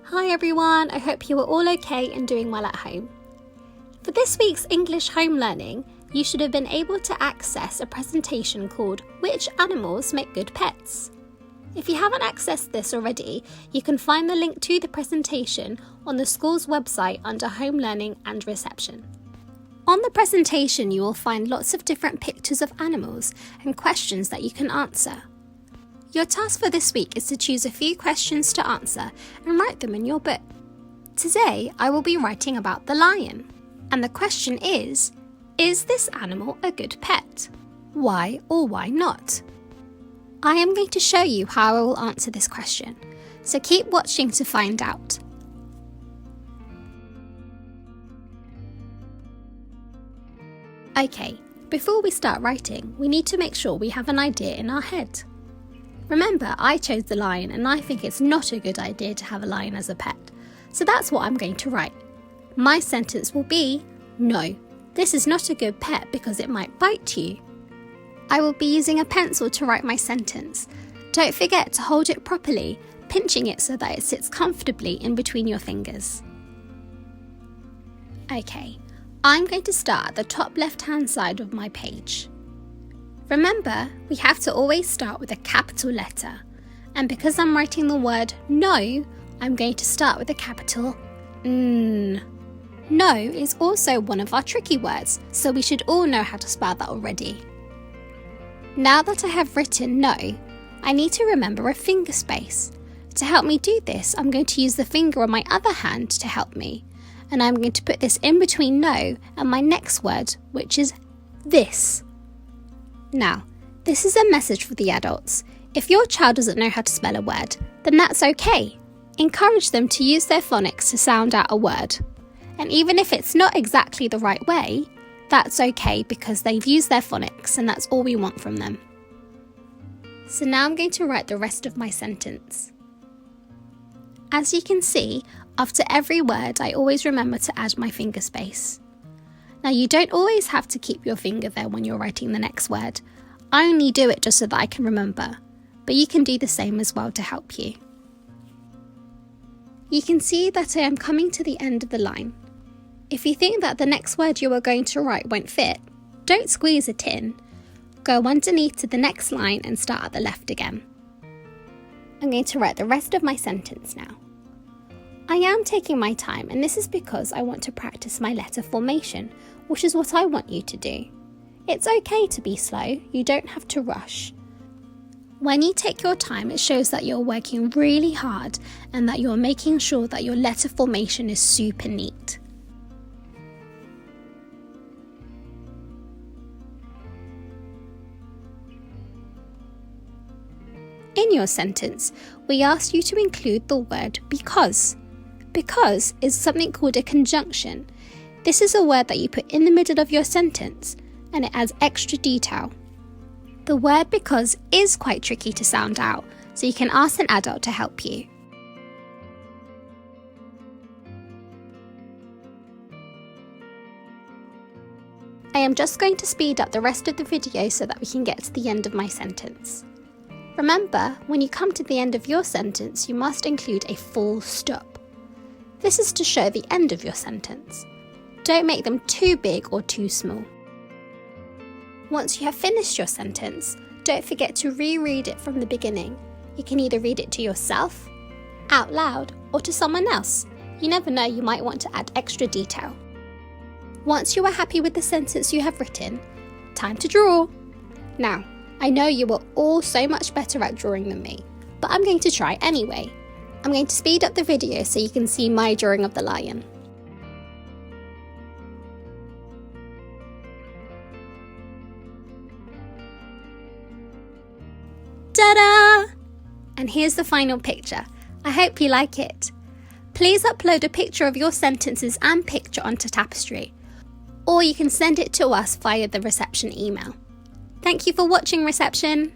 Hi everyone, I hope you are all okay and doing well at home. For this week's English home learning, you should have been able to access a presentation called Which Animals Make Good Pets? If you haven't accessed this already, you can find the link to the presentation on the school's website under Home Learning and Reception. On the presentation, you will find lots of different pictures of animals and questions that you can answer. Your task for this week is to choose a few questions to answer and write them in your book. Today, I will be writing about the lion. And the question is this animal a good pet? Why or why not? I am going to show you how I will answer this question, so keep watching to find out. Okay, before we start writing, we need to make sure we have an idea in our head. Remember, I chose the lion and I think it's not a good idea to have a lion as a pet, so that's what I'm going to write. My sentence will be, no, this is not a good pet because it might bite you. I will be using a pencil to write my sentence. Don't forget to hold it properly, pinching it so that it sits comfortably in between your fingers. Okay, I'm going to start at the top left-hand side of my page. Remember, we have to always start with a capital letter, and because I'm writing the word no, I'm going to start with a capital N. No is also one of our tricky words, so we should all know how to spell that already. Now that I have written no, I need to remember a finger space. To help me do this, I'm going to use the finger on my other hand to help me, and I'm going to put this in between no and my next word, which is this. Now, this is a message for the adults. If your child doesn't know how to spell a word, then that's okay. Encourage them to use their phonics to sound out a word. And even if it's not exactly the right way, that's okay because they've used their phonics and that's all we want from them. So now I'm going to write the rest of my sentence. As you can see, after every word I always remember to add my finger space. Now you don't always have to keep your finger there when you're writing the next word. I only do it just so that I can remember, but you can do the same as well to help you. You can see that I am coming to the end of the line. If you think that the next word you are going to write won't fit, don't squeeze it in. Go underneath to the next line and start at the left again. I'm going to write the rest of my sentence now. I am taking my time, and this is because I want to practice my letter formation, which is what I want you to do. It's okay to be slow, you don't have to rush. When you take your time, it shows that you're working really hard and that you're making sure that your letter formation is super neat. In your sentence, we asked you to include the word because. Because is something called a conjunction. This is a word that you put in the middle of your sentence and it adds extra detail. The word because is quite tricky to sound out, so you can ask an adult to help you. I am just going to speed up the rest of the video so that we can get to the end of my sentence. Remember, when you come to the end of your sentence, you must include a full stop. This is to show the end of your sentence. Don't make them too big or too small. Once you have finished your sentence, don't forget to reread it from the beginning. You can either read it to yourself, out loud, or to someone else. You never know, you might want to add extra detail. Once you are happy with the sentence you have written, time to draw. Now, I know you are all so much better at drawing than me, but I'm going to try anyway. I'm going to speed up the video so you can see my drawing of the lion. Ta-da! And here's the final picture. I hope you like it. Please upload a picture of your sentences and picture onto Tapestry, or you can send it to us via the reception email. Thank you for watching, Reception.